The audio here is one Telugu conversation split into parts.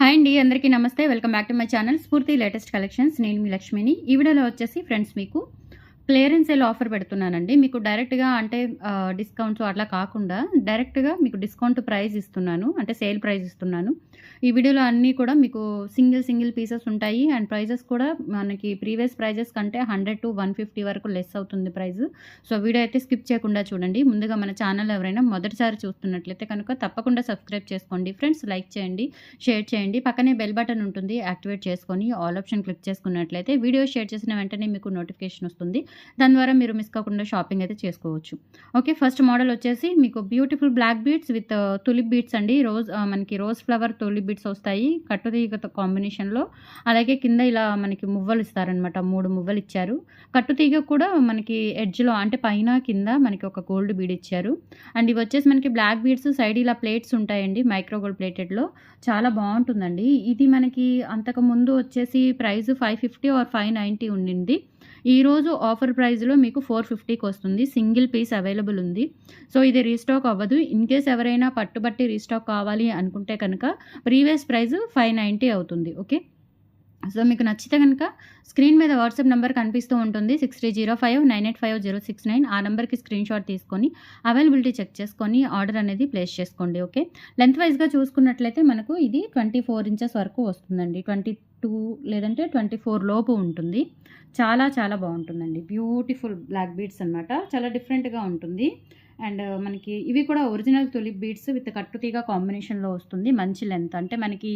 హాయ్ అండి, అందరికీ నమస్తే. Welcome back to my channel స్ఫూర్తి లేటెస్ట్ కలెక్షన్స్. నేను మీ లక్ష్మిని. ఈ వీడియోలో వచ్చేసి ఫ్రెండ్స్ మీకు క్లియరెన్స్ సేల్ ఆఫర్ పెడుతున్నానండి. మీకు డైరెక్ట్‌గా అంటే డిస్కౌంట్స్ అట్లా కాకుండా డైరెక్ట్‌గా మీకు డిస్కౌంట్ ప్రైస్ ఇస్తున్నాను. అంటే సేల్ ప్రైస్ ఇస్తున్నాను. ఈ వీడియోలో అన్నీ కూడా మీకు సింగిల్ పీసెస్ ఉంటాయి. అండ్ ప్రైజెస్ కూడా మనకి ప్రీవియస్ ప్రైజెస్ కంటే 100-150 వరకు లెస్ అవుతుంది ప్రైస్. సో వీడియో అయితే స్కిప్ చేయకుండా చూడండి. ముందుగా మన ఛానల్ ఎవరైనా మొదటిసారి చూస్తున్నట్లయితే కనుక తప్పకుండా సబ్స్క్రైబ్ చేసుకోండి ఫ్రెండ్స్. లైక్ చేయండి, షేర్ చేయండి. పక్కనే బెల్ బటన్ ఉంటుంది, యాక్టివేట్ చేసుకొని ఆల్ ఆప్షన్ క్లిక్ చేసుకున్నట్లయితే వీడియో షేర్ చేసిన వెంటనే మీకు నోటిఫికేషన్ వస్తుంది. దాని ద్వారా మీరు మిస్ కాకుండా షాపింగ్ అయితే చేసుకోవచ్చు. ఓకే, ఫస్ట్ మోడల్ వచ్చేసి మీకు beautiful black beads with tulip beads అండి. మనకి రోజ్ ఫ్లవర్ తులిప్ బీడ్స్ వస్తాయి కట్టుతీగ కాంబినేషన్లో. అలాగే కింద ఇలా మనకి మువ్వలు ఇస్తారనమాట. 3 మువ్వలు ఇచ్చారు. కట్టుతీగ కూడా మనకి ఎడ్జ్లో అంటే పైన కింద మనకి ఒక గోల్డ్ బీడ్ ఇచ్చారు. అండ్ ఇవి వచ్చేసి మనకి బ్లాక్ బీడ్స్ సైడ్ ఇలా ప్లేట్స్ ఉంటాయండి, మైక్రో గోల్డ్ ప్లేటెడ్లో. చాలా బాగుంటుందండి. ఇది మనకి అంతకు ముందు వచ్చేసి ప్రైస్ 550 ఆర్ 590 ఉండింది. ఈరోజు ఆఫర్ ప్రైస్లో మీకు 450కి వస్తుంది. సింగిల్ పీస్ అవైలబుల్ ఉంది. సో ఇది రీస్టాక్ అవ్వదు. ఇన్ కేస్ ఎవరైనా పట్టుబట్టి రీస్టాక్ కావాలి అనుకుంటే కనుక ప్రీవియస్ ప్రైస్ 590 అవుతుంది. ఓకే, సో మీకు నచ్చితే కనుక స్క్రీన్ మీద వాట్సాప్ నెంబర్ కనిపిస్తూ ఉంటుంది, 6305985069. ఆ నెంబర్కి స్క్రీన్ షాట్ తీసుకొని అవైలబిలిటీ చెక్ చేసుకొని ఆర్డర్ అనేది ప్లేస్ చేసుకోండి. ఓకే, లెంత్ వైజ్గా చూసుకున్నట్లయితే మనకు ఇది 24 ఇంచెస్ వరకు వస్తుందండి. 22 లేదంటే 24 లోపు ఉంటుంది. చాలా బాగుంటుందండి. బ్యూటిఫుల్ బ్లాక్ బీడ్స్ అనమాట. చాలా డిఫరెంట్గా ఉంటుంది. అండ్ మనకి ఇవి కూడా ఒరిజినల్ తులిప్ బీడ్స్ విత్ కట్టుతీగ కాంబినేషన్లో వస్తుంది. మంచి లెంత్ అంటే మనకి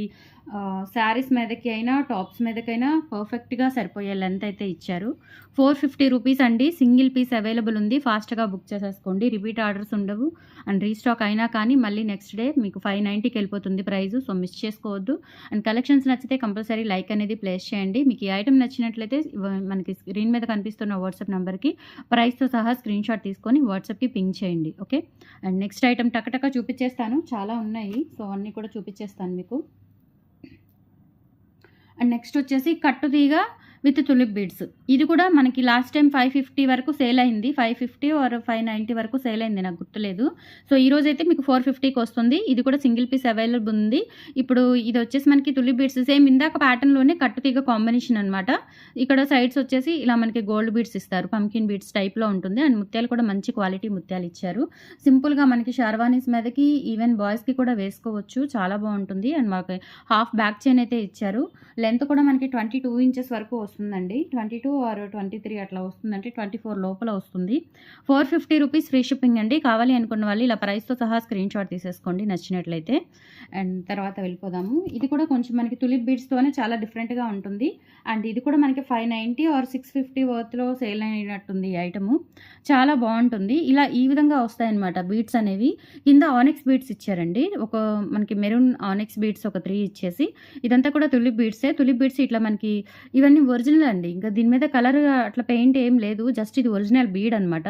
శారీస్ మీదకి అయినా టాప్స్ మీదకైనా పర్ఫెక్ట్గా సరిపోయే లెంత్ అయితే ఇచ్చారు. 450 రూపీస్ అండి. సింగిల్ పీస్ అవైలబుల్ ఉంది. ఫాస్ట్గా బుక్ చేసేసుకోండి. రిపీట్ ఆర్డర్స్ ఉండవు. అండ్ రీస్టాక్ అయినా కానీ మళ్ళీ నెక్స్ట్ డే మీకు 590కి వెళ్ళిపోతుంది ప్రైస్. సో మిస్ చేసుకోవద్దు. అండ్ కలెక్షన్స్ నచ్చితే కంపల్సరీ లైక్ అనేది ప్లేస్ చేయండి. మీకు ఈ ఐటమ్ నచ్చినట్లయితే మనకి స్క్రీన్ మీద కనిపిస్తున్న వాట్సాప్ నెంబర్కి ప్రైస్తో సహా స్క్రీన్ షాట్ తీసుకొని వాట్సాప్కి పింక్ చేయండి. ఓకే, అండ్ నెక్స్ట్ ఐటమ్ టకటక చూపించేస్తాను. చాలా ఉన్నాయి, సో అన్నీ కూడా చూపించేస్తాను మీకు. అండ్ నెక్స్ట్ వచ్చేసి కట్టుతీగ విత్ తులిప్ బీడ్స్. ఇది కూడా మనకి లాస్ట్ టైం 550 వరకు సేల్ అయింది. 550 ఆర్ 590 వరకు సేల్ అయింది, నాకు గుర్తులేదు. సో ఈరోజు అయితే మీకు 450కి వస్తుంది. ఇది కూడా సింగిల్ పీస్ అవైలబుల్ ఉంది. ఇప్పుడు ఇది వచ్చేసి మనకి తులిప్ బీడ్స్ సేమ్ ఇందాక ప్యాటర్న్లోనే కట్టుతీగ కాంబినేషన్ అనమాట. ఇక్కడ సైడ్స్ వచ్చేసి ఇలా మనకి గోల్డ్ బీడ్స్ ఇస్తారు, పంకిన్ బీడ్స్ టైప్లో ఉంటుంది. అండ్ ముత్యాలు కూడా మంచి క్వాలిటీ ముత్యాలు ఇచ్చారు. సింపుల్గా మనకి షార్వానీస్ మీదకి ఈవెన్ బాయ్స్కి కూడా వేసుకోవచ్చు. చాలా బాగుంటుంది. అండ్ మాకు హాఫ్ బ్యాక్ చైన్ అయితే ఇచ్చారు. లెంత్ కూడా మనకి 22 ఇంచెస్ వరకు వస్తుందండి. 22 ఆర్ 23 అట్లా వస్తుందంటే 24 లోపల వస్తుంది. 450 రూపీస్ ఫ్రీ షిప్పింగ్ అండి. కావాలి అనుకున్న వాళ్ళు ఇలా ప్రైస్తో సహా స్క్రీన్ షాట్ తీసేసుకోండి నచ్చినట్లయితే. అండ్ తర్వాత వెళ్ళిపోదాము. ఇది కూడా కొంచెం మనకి తులిప్ బీడ్స్తోనే చాలా డిఫరెంట్గా ఉంటుంది. అండ్ ఇది కూడా మనకి 590 ఆర్ 650 వర్త్లో సేల్ అయినట్టుంది ఈ ఐటము. చాలా బాగుంటుంది. ఇలా ఈ విధంగా వస్తాయన్నమాట బీడ్స్ అనేవి. కింద ఆనిక్స్ బీడ్స్ ఇచ్చారండి. ఒక మనకి మెరూన్ ఆనిక్స్ బీడ్స్ ఒక 3 ఇచ్చేసి, ఇదంతా కూడా తులిప్ బీడ్సే. తులిప్ బీడ్స్ ఇట్లా మనకి ఇవన్నీ ఒరిజినల్ అండి. ఇంకా దీని మీద కలర్ అట్లా పెయింట్ ఏం లేదు, జస్ట్ ఇది ఒరిజినల్ బీడ్ అనమాట.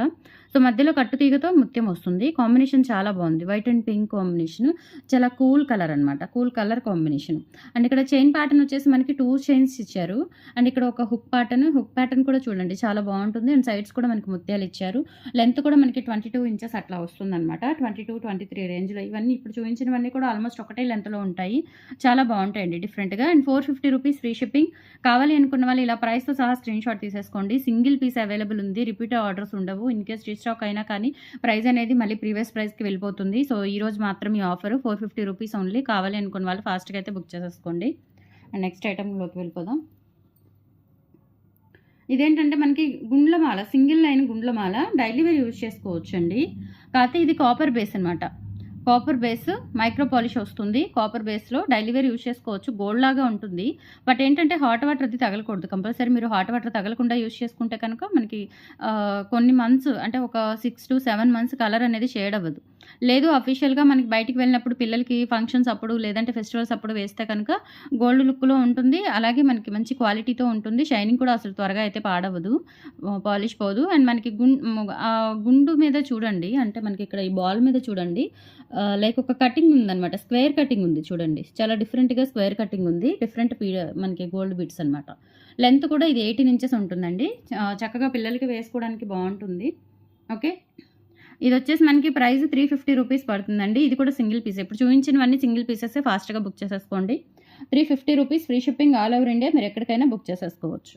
సో మధ్యలో కట్టుతీగతో ముత్యం వస్తుంది. కాంబినేషన్ చాలా బాగుంది. White and pink combination. చాలా కూల్ కలర్ అనమాట, కూల్ కలర్ కాంబినేషన్. అండ్ ఇక్కడ చైన్ ప్యాటర్న్ వచ్చేసి మనకి 2 చైన్స్ ఇచ్చారు. అండ్ ఇక్కడ ఒక హుక్ ప్యాటర్న్ కూడా చూడండి చాలా బాగుంటుంది. అండ్ సైడ్స్ కూడా మనకి ముత్యాలు ఇచ్చారు. లెంత్ కూడా మనకి 22 ఇంచెస్ అట్లా వస్తుంది అనమాట. 22-23 రేంజ్లో. ఇవన్నీ ఇప్పుడు చూపించినవన్నీ కూడా ఆల్మోస్ట్ ఒకటే లెంత్లో ఉంటాయి. చాలా బాగుంటాయండి డిఫరెంట్గా. And 450 rupees free shipping. కావాలి అనుకున్న వాళ్ళు ఇలా ప్రైస్తో సహా స్క్రీన్ షాట్ తీసేసుకోండి. సింగిల్ పీస్ అవైలబుల్ ఉంది. రిపీట్ ఆర్డర్స్ ఉండవు. ఇన్ కేస్ రీస్టాక్ అయినా కానీ ప్రైస్ అనేది మళ్ళీ ప్రీవియస్ ప్రైస్కి వెళ్ళిపోతుంది. సో ఈరోజు మాత్రం ఈ ఆఫర్ 450 రూపీస్ ఓన్లీ. కావాలి అనుకున్న వాళ్ళు ఫాస్ట్గా అయితే బుక్ చేసేసుకోండి. అండ్ నెక్స్ట్ ఐటెంలోకి వెళ్ళిపోదాం. ఇదేంటంటే మనకి గుండ్లమాల, సింగిల్ లైన్ గుండ్లమాల డైలీ వేర్ యూజ్ చేసుకోవచ్చు అండి. కాకపోతే ఇది కాపర్ బేస్ అనమాట. కాపర్ బేస్ మైక్రో పాలిష్ వస్తుంది. కాపర్ బేస్లో డైలీ వేర్ యూజ్ చేసుకోవచ్చు. గోల్డ్ లాగా ఉంటుంది. బట్ ఏంటంటే హాట్ వాటర్ అది తగలకూడదు. కంపల్సరీ మీరు హాట్ వాటర్ తగలకుండా యూజ్ చేసుకుంటే కనుక మనకి కొన్ని మంత్స్ అంటే ఒక 6 to 7 మంత్స్ కలర్ అనేది షేడ్ అవ్వదు. లేదు అఫీషియల్గా మనకి బయటికి వెళ్ళినప్పుడు పిల్లలకి ఫంక్షన్స్ అప్పుడు లేదంటే ఫెస్టివల్స్ అప్పుడు వేస్తే కనుక గోల్డ్ లుక్లో ఉంటుంది. అలాగే మనకి మంచి క్వాలిటీతో ఉంటుంది. షైనింగ్ కూడా అసలు త్వరగా అయితే పాడవదు, పాలిష్ పోదు. అండ్ మనకి గుండు మీద చూడండి, అంటే మనకి ఇక్కడ ఈ బాల్ మీద చూడండి లైక్ ఒక కటింగ్ ఉందన్నమాట. స్క్వేర్ కటింగ్ ఉంది చూడండి. చాలా డిఫరెంట్గా స్క్వేర్ కటింగ్ ఉంది. డిఫరెంట్ మనకి గోల్డ్ బీడ్స్ అనమాట. లెంత్ కూడా ఇది 18 ఇంచెస్ ఉంటుందండి. చక్కగా పిల్లలకి వేసుకోవడానికి బాగుంటుంది. ఓకే, ఇది వచ్చేసి మనకి ప్రైస్ 350 రూపీస్ పడుతుందండి. ఇది కూడా సింగిల్ పీస్. ఇప్పుడు చూపించినవన్నీ సింగిల్ పీసెస్. ఫాస్ట్గా బుక్ చేసేసుకోండి. 350 rupees free shipping all over India. మీరు ఎక్కడికైనా బుక్ చేసేసుకోవచ్చు.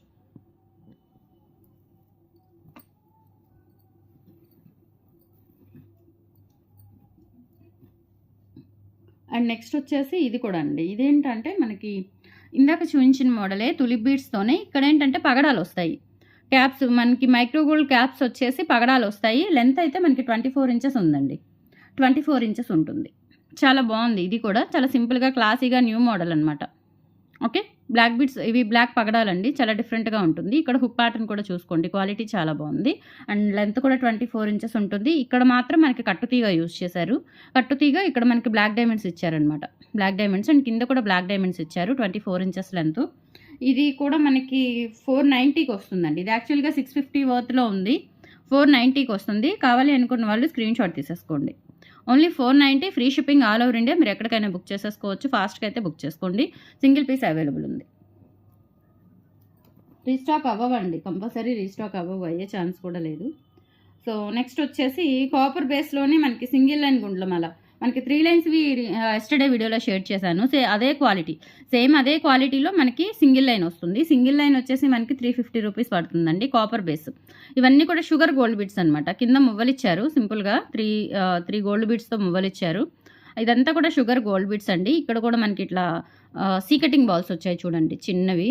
అండ్ నెక్స్ట్ వచ్చేసి ఇది కూడా అండి. ఇదేంటంటే మనకి ఇందాక చూపించిన మోడలే తులిప్ బీడ్స్తోనే. ఇక్కడ ఏంటంటే పగడాలు వస్తాయి. క్యాప్స్ మనకి మైక్రో గోల్డ్ క్యాప్స్ వచ్చేసి పగడాలు వస్తాయి. లెంత్ అయితే మనకి 24 ఇంచెస్ ఉందండి. 24 ఇంచెస్ ఉంటుంది. చాలా బాగుంది. ఇది కూడా చాలా సింపుల్గా క్లాసీగా న్యూ మోడల్ అనమాట. ఓకే, బ్లాక్ బీడ్స్ ఇవి బ్లాక్ పగడాలండి. చాలా డిఫరెంట్గా ఉంటుంది. ఇక్కడ హుక్ ప్యాటర్న్ కూడా చూసుకోండి, క్వాలిటీ చాలా బాగుంది. అండ్ లెంత్ కూడా 24 ఇంచెస్ ఉంటుంది. ఇక్కడ మాత్రం మనకి కట్టుతీగ యూజ్ చేశారు. కట్టుతీగ ఇక్కడ మనకి బ్లాక్ డైమండ్స్ ఇచ్చారనమాట. బ్లాక్ డైమండ్స్ అండ్ కింద కూడా బ్లాక్ డైమండ్స్ ఇచ్చారు. 24 ఇంచెస్ లెంత్. ఇది కూడా మనకి 490కి వస్తుందండి. ఇది యాక్చువల్గా 650 వర్త్లో ఉంది. 490కి వస్తుంది. కావాలి అనుకున్న వాళ్ళు స్క్రీన్ షాట్ తీసేసుకోండి. Only 490 free shipping all over India. మీరు ఎక్కడికైనా బుక్ చేసేసుకోవచ్చు. ఫాస్ట్గా అయితే బుక్ చేసుకోండి. సింగిల్ పీస్ అవైలబుల్ ఉంది. రీస్టాక్ అవ్వండి, కంపల్సరీ రీస్టాక్ అయ్యే ఛాన్స్ కూడా లేదు. సో నెక్స్ట్ వచ్చేసి కాపర్ బేస్లోనే మనకి సింగిల్ లైన్ గుండ్లమాల. మనకి 3 లైన్స్వి ఎస్టర్డే వీడియోలో షేర్ చేశాను. అదే క్వాలిటీ, సేమ్ అదే క్వాలిటీలో మనకి సింగిల్ లైన్ వస్తుంది. సింగిల్ లైన్ వచ్చేసి మనకి 350 రూపీస్ పడుతుందండి. Copper base. ఇవన్నీ కూడా షుగర్ గోల్డ్ బీడ్స్ అనమాట. కింద మువ్వలిచ్చారు సింపుల్గా. 3 గోల్డ్ బీడ్స్తో మువ్వలిచ్చారు. ఇదంతా కూడా షుగర్ గోల్డ్ బీడ్స్ అండి. ఇక్కడ కూడా మనకి ఇట్లా సీకటింగ్ బాల్స్ వచ్చాయి చూడండి, చిన్నవి.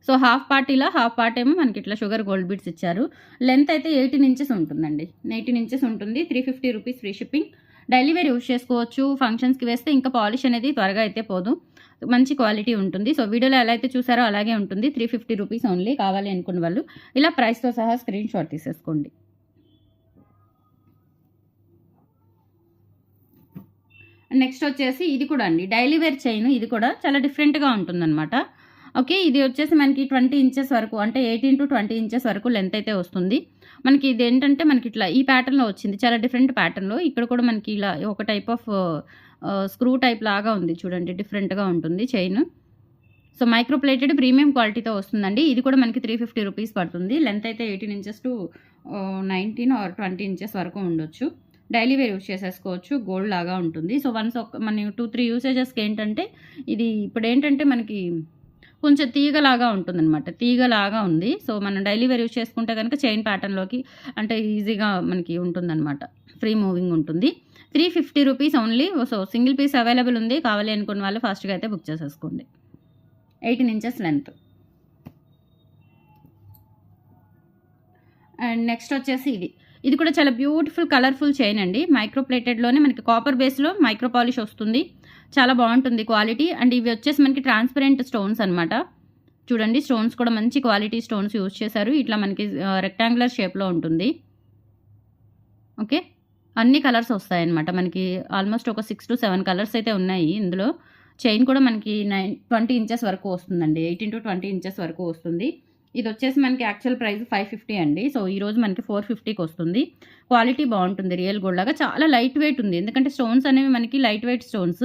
సో హాఫ్ పార్ట్ ఇలా, హాఫ్ పార్ట్ ఏమో మనకి ఇట్లా షుగర్ గోల్డ్ బీడ్స్ ఇచ్చారు. లెంత్ అయితే 18 ఇంచెస్ ఉంటుందండి. 18 ఇంచెస్ ఉంటుంది. 350 rupees free shipping. Daily wear use చేసుకోవచ్చు. ఫంక్షన్స్కి వేస్తే ఇంకా పాలిష్ అనేది త్వరగా అయితే పోదు. మంచి క్వాలిటీ ఉంటుంది. సో వీడియోలో ఎలా అయితే చూసారో అలాగే ఉంటుంది. 350 రూపీస్ ఓన్లీ. కావాలి అనుకున్న వాళ్ళు ఇలా ప్రైస్తో సహా స్క్రీన్ షాట్ తీసేసుకోండి. నెక్స్ట్ వచ్చేసి ఇది కూడా అండి డైలీ వేర్ చైన్. ఇది కూడా చాలా డిఫరెంట్గా ఉంటుందన్నమాట. ఓకే, ఇది వచ్చేసి మనకి 20 ఇంచెస్ వరకు, అంటే 18 to 20 ఇంచెస్ వరకు లెంత్ అయితే వస్తుంది. మనకి ఇది ఏంటంటే మనకి ఇట్లా ఈ ప్యాటర్న్లో వచ్చింది. చాలా డిఫరెంట్ ప్యాటర్న్లో. ఇక్కడ కూడా మనకి ఇలా ఒక టైప్ ఆఫ్ స్క్రూ టైప్ లాగా ఉంది చూడండి. డిఫరెంట్గా ఉంటుంది chain. So micro plated premium క్వాలిటీతో వస్తుందండి. ఇది కూడా మనకి 350 రూపీస్ పడుతుంది. లెంత్ అయితే 18 ఇంచెస్ టు 19 or 20 ఇంచెస్ వరకు ఉండొచ్చు. డైలీ వేర్ యూజ్ చేసేసుకోవచ్చు. గోల్డ్ లాగా ఉంటుంది. సో వన్స్ మన 2-3 యూసేజెస్కి ఏంటంటే ఇది ఇప్పుడు ఏంటంటే మనకి కొంచెం తీగలాగా ఉంటుందన్నమాట. తీగలాగా ఉంది. సో మనం డైలీ వేర్ యూజ్ చేసుకుంటే కనుక చైన్ ప్యాటర్న్లోకి అంటే ఈజీగా మనకి ఉంటుందన్నమాట. ఫ్రీ మూవింగ్ ఉంటుంది. 350 rupees only. So single piece available ఉంది. కావాలి అనుకున్న వాళ్ళు ఫాస్ట్గా అయితే బుక్ చేసేసుకోండి. 18 ఇంచెస్ లెంత్. అండ్ నెక్స్ట్ వచ్చేసి ఇది కూడా చాలా బ్యూటిఫుల్ కలర్ఫుల్ చైన్ అండి. మైక్రో ప్లేటెడ్లోనే మనకి కాపర్ బేస్లో మైక్రో పాలిష్ వస్తుంది. చాలా బాగుంటుంది క్వాలిటీ. అండ్ ఇవి వచ్చేసి మనకి ట్రాన్స్పరెంట్ స్టోన్స్ అనమాట. చూడండి, స్టోన్స్ కూడా మంచి క్వాలిటీ స్టోన్స్ యూజ్ చేశారు. ఇట్లా మనకి రెక్టాంగులర్ షేప్లో ఉంటుంది. ఓకే, అన్ని కలర్స్ వస్తాయన్నమాట. మనకి ఆల్మోస్ట్ ఒక 6 to 7 కలర్స్ అయితే ఉన్నాయి ఇందులో. చైన్ కూడా మనకి 20 ఇంచెస్ వరకు వస్తుందండి. 18 to 20 ఇంచెస్ వరకు వస్తుంది. ఇది వచ్చేసి మనకి యాక్చువల్ ప్రైస్ 550 అండి. సో ఈరోజు మనకి 450కి వస్తుంది. క్వాలిటీ బాగుంటుంది. రియల్ గోల్డ్ లాగా చాలా లైట్ వెయిట్ ఉంది. ఎందుకంటే స్టోన్స్ అనేవి మనకి light weight stones,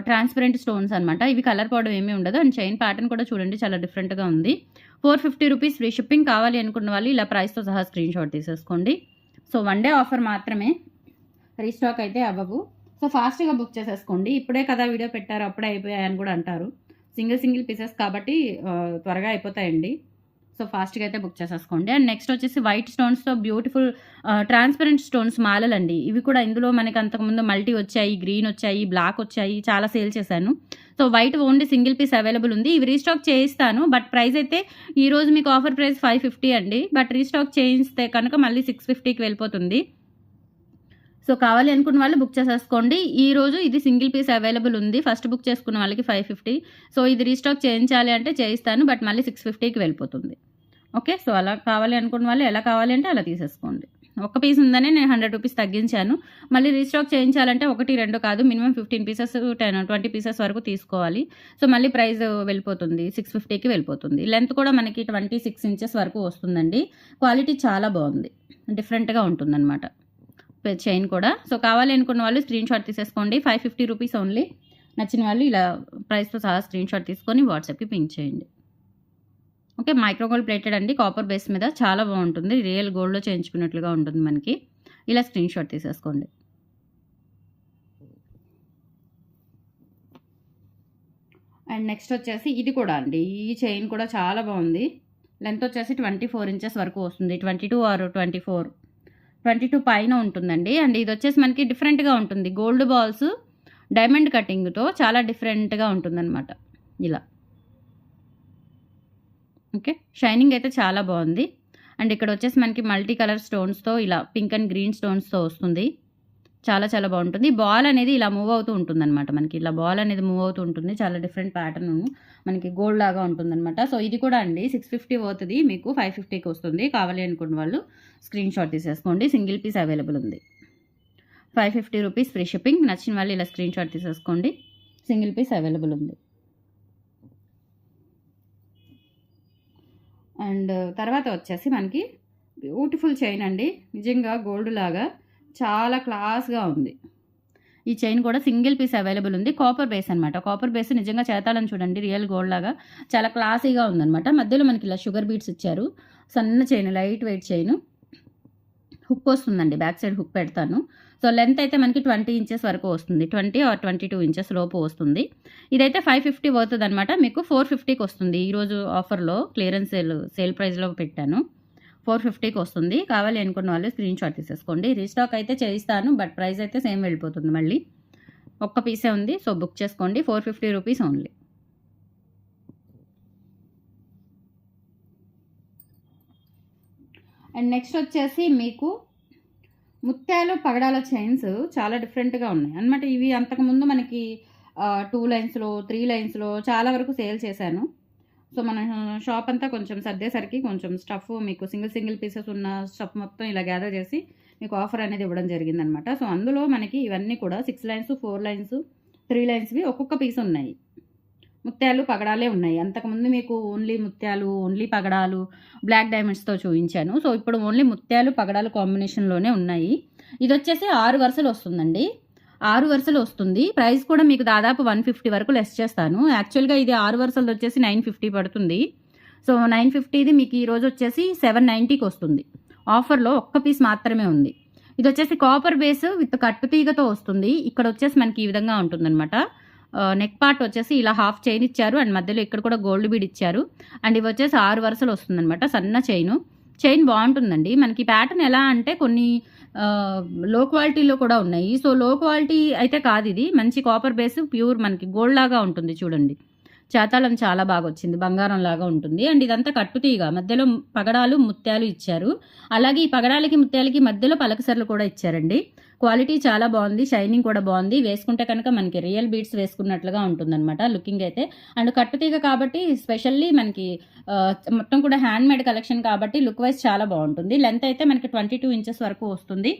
transparent stones అనమాట. ఇవి కలర్ పౌడర్ ఏమీ ఉండదు. అండ్ చైన్ ప్యాటర్న్ కూడా చూడండి చాలా డిఫరెంట్గా ఉంది. 450 రూపీస్ ఫ్రీ షిప్పింగ్. కావాలి అనుకున్న వాళ్ళు ఇలా ప్రైస్తో సహా స్క్రీన్ షాట్ తీసేసుకోండి. సో 1 డే ఆఫర్ మాత్రమే, రీస్టాక్ అయితే అవ్వవు. సో ఫాస్ట్గా బుక్ చేసేసుకోండి. ఇప్పుడే కదా వీడియో పెట్టారు, అప్పుడే అయిపోయాయని కూడా అంటారు. సింగిల్ పీసెస్ కాబట్టి త్వరగా అయిపోతాయండి. సో ఫాస్ట్గా అయితే బుక్ చేసేసుకోండి. అండ్ నెక్స్ట్ వచ్చేసి వైట్ స్టోన్స్తో బ్యూటిఫుల్ ట్రాన్స్పరెంట్ స్టోన్స్ మాలలండి. ఇవి కూడా ఇందులో మనకి అంతకుముందు మల్టీ వచ్చాయి, గ్రీన్ వచ్చాయి, బ్లాక్ వచ్చాయి, చాలా సేల్ చేశాను. So white only single piece available ఉంది. ఇవి రీస్టాక్ చేయిస్తాను. బట్ ప్రైస్ అయితే ఈరోజు మీకు ఆఫర్ ప్రైస్ 550 అండి. బట్ రీస్టాక్ చేయిస్తే కనుక మళ్ళీ 650కి వెళ్ళిపోతుంది. సో కావాలి అనుకున్న వాళ్ళు బుక్ చేసేసుకోండి. ఈరోజు ఇది సింగిల్ పీస్ అవైలబుల్ ఉంది. ఫస్ట్ బుక్ చేసుకున్న వాళ్ళకి 550. సో ఇది రీస్టాక్ చేయించాలి అంటే చేయిస్తాను. బట్ మళ్ళీ 650కి వెళ్ళిపోతుంది. ఓకే, సో అలా కావాలి అనుకున్న వాళ్ళు ఎలా కావాలి అంటే అలా తీసేసుకోండి. ఒక పీస్ ఉందని నేను 100 రూపీస్ తగ్గించాను. మళ్ళీ రీస్టాక్ చేయించాలంటే 1-2 కాదు, మినిమం 15 పీసెస్ 10-20 పీసెస్ వరకు తీసుకోవాలి. సో మళ్ళీ ప్రైస్ వెళ్ళిపోతుంది, 650కి వెళ్ళిపోతుంది. లెంత్ కూడా మనకి 26 ఇంచెస్ వరకు వస్తుందండి. క్వాలిటీ చాలా బాగుంది, డిఫరెంట్గా ఉంటుందన్నమాట చైన్ కూడా. సో కావాలి అనుకున్న వాళ్ళు స్క్రీన్ షాట్ తీసేసుకోండి. 550 రూపీస్ ఓన్లీ. నచ్చిన వాళ్ళు ఇలా ప్రైస్తో సహా స్క్రీన్ షాట్ తీసుకొని వాట్సాప్కి పింక్ చేయండి. ఓకే, మైక్రో గోల్డ్ ప్లేటెడ్ అండి, కాపర్ బేస్ మీద చాలా బాగుంటుంది. రియల్ గోల్డ్లో చేయించుకున్నట్లుగా ఉంటుంది మనకి. ఇలా స్క్రీన్ షాట్ తీసేసుకోండి. అండ్ నెక్స్ట్ వచ్చేసి ఇది కూడా అండి, ఈ చైన్ కూడా చాలా బాగుంది. లెంత్ వచ్చేసి 24 ఇంచెస్ వరకు వస్తుంది, 22 ఆర్ 22 పైన ఉంటుందండి. అండ్ ఇది వచ్చేసి మనకి డిఫరెంట్గా ఉంటుంది, గోల్డ్ బాల్స్ డైమండ్ కటింగ్తో చాలా డిఫరెంట్గా ఉంటుందన్నమాట ఇలా. ఓకే, షైనింగ్ అయితే చాలా బాగుంది. అండ్ ఇక్కడ వచ్చేసి మనకి మల్టీ కలర్ స్టోన్స్తో ఇలా పింక్ అండ్ గ్రీన్ స్టోన్స్తో వస్తుంది, చాలా చాలా బాగుంటుంది. బాల్ అనేది ఇలా మూవ్ అవుతూ ఉంటుందన్నమాట, మనకి ఇలా బాల్ అనేది మూవ్ అవుతూ ఉంటుంది, చాలా డిఫరెంట్ ప్యాటర్న్, మనకి గోల్డ్ లాగా ఉంటుందన్నమాట. సో ఇది కూడా అండి 650 అవుతుంది, మీకు 550కి వస్తుంది. కావాలి అనుకున్న వాళ్ళు స్క్రీన్ షాట్ తీసేసుకోండి. సింగిల్ పీస్ అవైలబుల్ ఉంది, 550 రూపీస్ ఫ్రీ షిప్పింగ్. నచ్చిన వాళ్ళు ఇలా స్క్రీన్ షాట్ తీసేసుకోండి, సింగిల్ పీస్ అవైలబుల్ ఉంది. అండ్ తర్వాత వచ్చేసి మనకి బ్యూటిఫుల్ చైన్ అండి, నిజంగా గోల్డ్ లాగా చాలా క్లాస్గా ఉంది. ఈ చైన్ కూడా సింగిల్ పీస్ అవైలబుల్ ఉంది, కాపర్ బేస్ అనమాట. కాపర్ బేస్ నిజంగా చేతాలని చూడండి, రియల్ గోల్డ్ లాగా చాలా క్లాసీగా ఉందన్నమాట. మధ్యలో మనకి ఇలా షుగర్ బీట్స్ ఇచ్చారు, సన్న chain, light weight chain, hook వస్తుందండి, బ్యాక్ సైడ్ హుక్ పెడతాను. సో లెంత్ అయితే మనకి 20 ఇంచెస్ వరకు వస్తుంది, 20 ఆర్ 22 ఇంచెస్ లోపు వస్తుంది. ఇదైతే 550 అవుతుంది అనమాట, మీకు 450కి వస్తుంది. ఈరోజు ఆఫర్లో క్లియరెన్స్ సేల్ ప్రైస్లో పెట్టాను, 450కి వస్తుంది. కావాలి అనుకున్న వాళ్ళు స్క్రీన్ షాట్ తీసేసుకోండి. రీస్టాక్ అయితే చేయిస్తాను, బట్ ప్రైస్ అయితే సేమ్ వెళ్ళిపోతుంది, మళ్ళీ ఒక్క పీసే ఉంది. సో బుక్ చేసుకోండి, 450 రూపీస్ ఓన్లీ. అండ్ నెక్స్ట్ వచ్చేసి మీకు ముత్యాలు పగడాల చైన్స్ చాలా డిఫరెంట్గా ఉన్నాయి అనమాట. ఇవి అంతకుముందు మనకి 2 లైన్స్లో 3 లైన్స్లో చాలా వరకు సేల్ చేశాను. సో మన షాప్ అంతా కొంచెం సర్దేసరికి కొంచెం స్టఫ్ మీకు సింగిల్ పీసెస్ ఉన్న స్టఫ్ మొత్తం ఇలా గ్యాదర్ చేసి మీకు ఆఫర్ అనేది ఇవ్వడం జరిగిందనమాట. సో అందులో మనకి ఇవన్నీ కూడా 6 లైన్స్, 4 లైన్స్, 3 లైన్స్వి ఒక్కొక్క పీస్ ఉన్నాయి. ముత్యాలు పగడాలే ఉన్నాయి. అంతకుముందు మీకు ఓన్లీ ముత్యాలు, ఓన్లీ పగడాలు, బ్లాక్ డైమండ్స్తో చూపించాను. సో ఇప్పుడు ఓన్లీ ముత్యాలు పగడాలు కాంబినేషన్లోనే ఉన్నాయి. ఇది వచ్చేసి 6 వరుసలు వస్తుందండి, 6 వరుసలు వస్తుంది. ప్రైస్ కూడా మీకు దాదాపు 150 వరకు లెస్ చేస్తాను. యాక్చువల్గా ఇది 6 వరుసలు వచ్చేసి 950 పడుతుంది. సో 950ది మీకు ఈరోజు వచ్చేసి 790కి వస్తుంది. ఆఫర్లో ఒక్క పీస్ మాత్రమే ఉంది. ఇది వచ్చేసి కాపర్ బేస్ విత్ కట్టు తీగతో వస్తుంది. ఇక్కడ వచ్చేసి మనకి ఈ విధంగా ఉంటుందన్నమాట. నెక్ పార్ట్ వచ్చేసి ఇలా హాఫ్ చైన్ ఇచ్చారు, అండ్ మధ్యలో ఇక్కడ కూడా గోల్డ్ బీడ్ ఇచ్చారు. అండ్ ఇవి వచ్చేసి 6 వరుసలు వస్తుందన్నమాట, సన్న చైన్ బాగుంటుందండి. మనకి ప్యాటర్న్ ఎలా అంటే కొన్ని లో క్వాలిటీలో కూడా ఉన్నాయి. సో లో క్వాలిటీ అయితే కాదు, ఇది మంచి కాపర్ బేస్, ప్యూర్ మనకి గోల్డ్ లాగా ఉంటుంది చూడండి. చేతాళం చాలా బాగా వచ్చింది, బంగారం లాగా ఉంటుంది. అండ్ ఇదంతా కట్టుతీగ, మధ్యలో పగడాలు ముత్యాలు ఇచ్చారు. అలాగే ఈ పగడాలకి ముత్యాలకి మధ్యలో పలకసర్లు కూడా ఇచ్చారండి. క్వాలిటీ చాలా బాగుంది, షైనింగ్ కూడా బాగుంది. వేసుకుంటే కనుక మనకి రియల్ బీడ్స్ వేసుకున్నట్లుగా ఉంటుందన్నమాట లుకింగ్ అయితే. అండ్ కట్టుతీగ కాబట్టి స్పెషల్లీ మనకి మొత్తం కూడా హ్యాండ్ మేడ్ కలెక్షన్ కాబట్టి లుక్ వైజ్ చాలా బాగుంటుంది. లెంత్ అయితే మనకి 22 ఇంచెస్ వరకు వస్తుంది.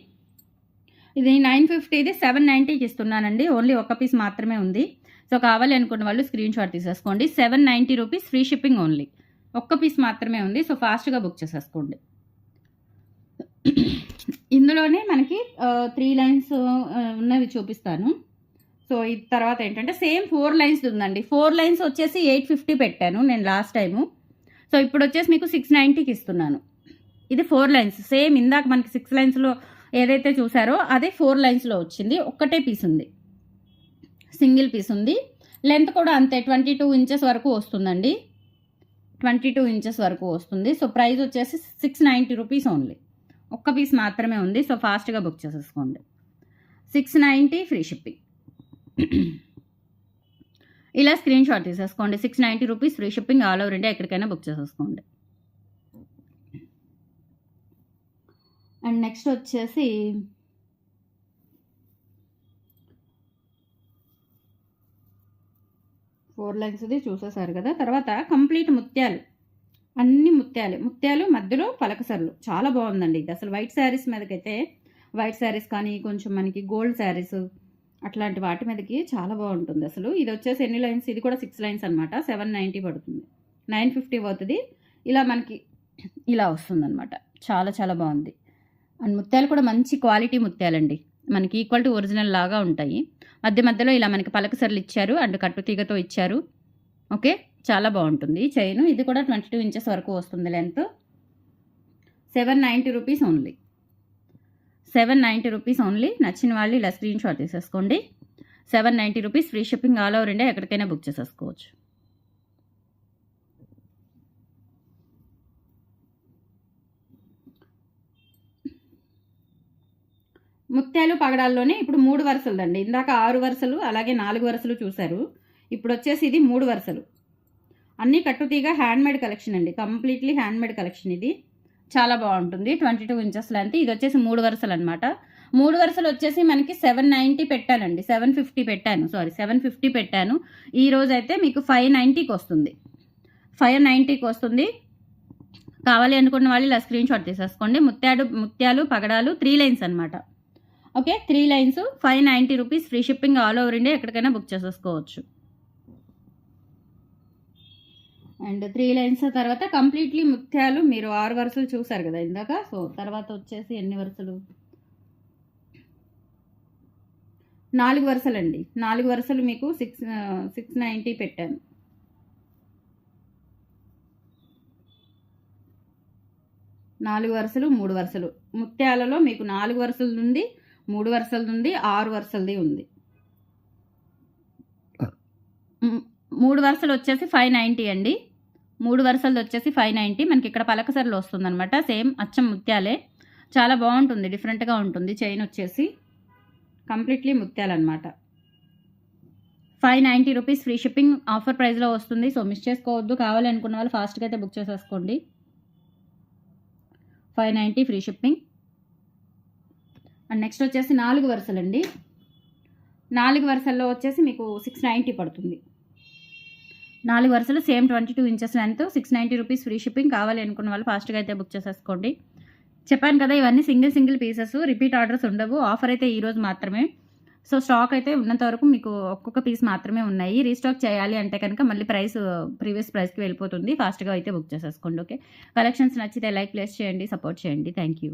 ఇది 950, ఇది 790కి ఇస్తున్నానండి. ఓన్లీ ఒక్క పీస్ మాత్రమే ఉంది. సో కావాలి అనుకున్న వాళ్ళు స్క్రీన్ షాట్ తీసేసుకోండి. 790 రూపీస్ ఫ్రీ షిప్పింగ్ ఓన్లీ, ఒక్క పీస్ మాత్రమే ఉంది. సో ఫాస్ట్గా బుక్ చేసేసుకోండి. ఇందులోనే మనకి 3 లైన్స్ ఉన్నవి చూపిస్తాను. సో ఇది తర్వాత ఏంటంటే సేమ్ 4 లైన్స్ ఉందండి. 4 లైన్స్ వచ్చేసి 850 పెట్టాను నేను లాస్ట్ టైము. సో ఇప్పుడు వచ్చేసి మీకు 690కి ఇస్తున్నాను. ఇది 4 లైన్స్ సేమ్, ఇందాక మనకి 6 లైన్స్లో ఏదైతే చూసారో అదే 4 లైన్స్లో వచ్చింది. ఒక్కటే పీస్ ఉంది, సింగిల్ పీస్ ఉంది. లెంత్ కూడా అంతే 22 ఇంచెస్ వరకు వస్తుందండి, 22 ఇంచెస్ వరకు వస్తుంది. సో ప్రైస్ వచ్చేసి 690 రూపీస్ ఓన్లీ, ఒక్క పీస్ మాత్రమే ఉంది. సో ఫాస్ట్గా బుక్ చేసేసుకోండి, 690 ఫ్రీ షిప్పింగ్. ఇలా స్క్రీన్ షాట్ తీసేసుకోండి, 690 rupees free shipping, all over India ఎక్కడికైనా బుక్ చేసేసుకోండి. అండ్ నెక్స్ట్ వచ్చేసి 4 లైన్స్ది చూసేసారు కదా. తర్వాత కంప్లీట్ ముత్యాలు, అన్ని ముత్యాలు మధ్యలో పలకసర్లు, చాలా బాగుందండి ఇది. అసలు వైట్ శారీస్ మీదకైతే, వైట్ శారీస్ కానీ కొంచెం మనకి గోల్డ్ శారీస్ అట్లాంటి వాటి మీదకి చాలా బాగుంటుంది అసలు. ఇది వచ్చేసి ఎన్ని లైన్స్, ఇది కూడా 6 లైన్స్ అనమాట. 790 పడుతుంది, 950 అవుతుంది. ఇలా మనకి ఇలా వస్తుందన్నమాట, చాలా చాలా బాగుంది. అండ్ ముత్యాలు కూడా మంచి క్వాలిటీ ముత్యాలండి, మనకి ఈక్వల్ టు ఒరిజినల్ లాగా ఉంటాయి. మధ్యలో ఇలా మనకి పలకసర్లు ఇచ్చారు, అండ్ కట్టుతీగతో ఇచ్చారు. ఓకే, చాలా బాగుంటుంది చైన్. ఇది కూడా 22 ఇంచెస్ వరకు వస్తుంది length, 790 rupees only. 790 rupees only. నచ్చిన వాళ్ళు ఇలా స్క్రీన్ షాట్ తీసేసుకోండి. 790 rupees, free shipping all over India, ఎక్కడికైనా బుక్ చేసేసుకోవచ్చు. ముత్యాలు పగడాల్లోనే ఇప్పుడు 3 వరుసలుదండి. ఇందాక 6 వరుసలు అలాగే 4 వరుసలు చూశారు. ఇప్పుడు వచ్చేసి ఇది 3 వరుసలు. అన్నీ కట్టుతీగా హ్యాండ్మేడ్ కలెక్షన్ అండి. కంప్లీట్లీ హ్యాండ్మేడ్ కలెక్షన్ ఇది. చాలా బాగుంటుంది. 22 ఇంచెస్ లెంత్. ఇది వచ్చేసి 3 వరుసలు అనమాట. 3 వరుసలు వచ్చేసి మనకి 790 పెట్టానండి. 750 పెట్టాను. ఈ రోజు అయితే మీకు 590కి వస్తుంది. 590కి వస్తుంది. కావాలి అనుకున్న వాళ్ళు ఇలా స్క్రీన్ షాట్ తీసేసుకోండి. ముత్యాలు పగడాలు 3 లైన్స్ అనమాట. Okay, 3 lines 590 rupees, free shipping all over India, ఎక్కడికైనా బుక్ చేసేసుకోవచ్చు. అండ్ 3 లైన్స్ తర్వాత కంప్లీట్లీ ముత్యాలు మీరు 6 వరుసలు చూసారు కదా ఇందాక. సో తర్వాత వచ్చేసి ఎన్ని వరుసలు? 4 వరుసలు అండి. 4 వరుసలు మీకు 690 పెట్టాను. నాలుగు వరుసలు 3 వరుసలు. ముత్యాలలో మీకు 4 వరుసలు ఉంది, 3 వరుసలది ఉంది, 6 వరుసలది ఉంది. 3 వరుసలు వచ్చేసి 590 అండి. 3 వరుసలది వచ్చేసి 590. మనకి ఇక్కడ పలకసరలో వస్తుంది అనమాట. సేమ్ అచ్చం ముత్యాలే. చాలా బాగుంటుంది, డిఫరెంట్గా ఉంటుంది. చైన్ వచ్చేసి కంప్లీట్లీ ముత్యాలన్నమాట. 590 రూపీస్, ఫ్రీ షిప్పింగ్ ఆఫర్ ప్రైస్లో వస్తుంది. సో మిస్ చేసుకోవద్దు. కావాలి అనుకున్న వాళ్ళు ఫాస్ట్గా అయితే బుక్ చేసేసుకోండి. 590 ఫ్రీ షిప్పింగ్. అండ్ నెక్స్ట్ వచ్చేసి 4 వరుసలు అండి. 4 వరుసల్లో వచ్చేసి మీకు 690 పడుతుంది. 4 వరుసలు same 22 inches length, 690 rupees, free shipping. కావాలి అనుకున్న వాళ్ళు ఫాస్ట్గా అయితే బుక్ చేసేసుకోండి. చెప్పాను కదా, ఇవన్నీ సింగిల్ పీసెస్, రిపీట్ ఆర్డర్స్ ఉండవు. ఆఫర్ అయితే ఈరోజు మాత్రమే. సో స్టాక్ అయితే ఉన్నంత వరకు మీకు ఒక్కొక్క పీస్ మాత్రమే ఉన్నాయి. రీస్టాక్ చేయాలి అంటే కనుక మళ్ళీ ప్రీవియస్ ప్రైస్కి వెళ్ళిపోతుంది. ఫాస్ట్గా అయితే బుక్ చేసేసుకోండి. ఓకే, కలెక్షన్స్ నచ్చితే లైక్ ప్లేస్ చేయండి, సపోర్ట్ చేయండి. Thank you.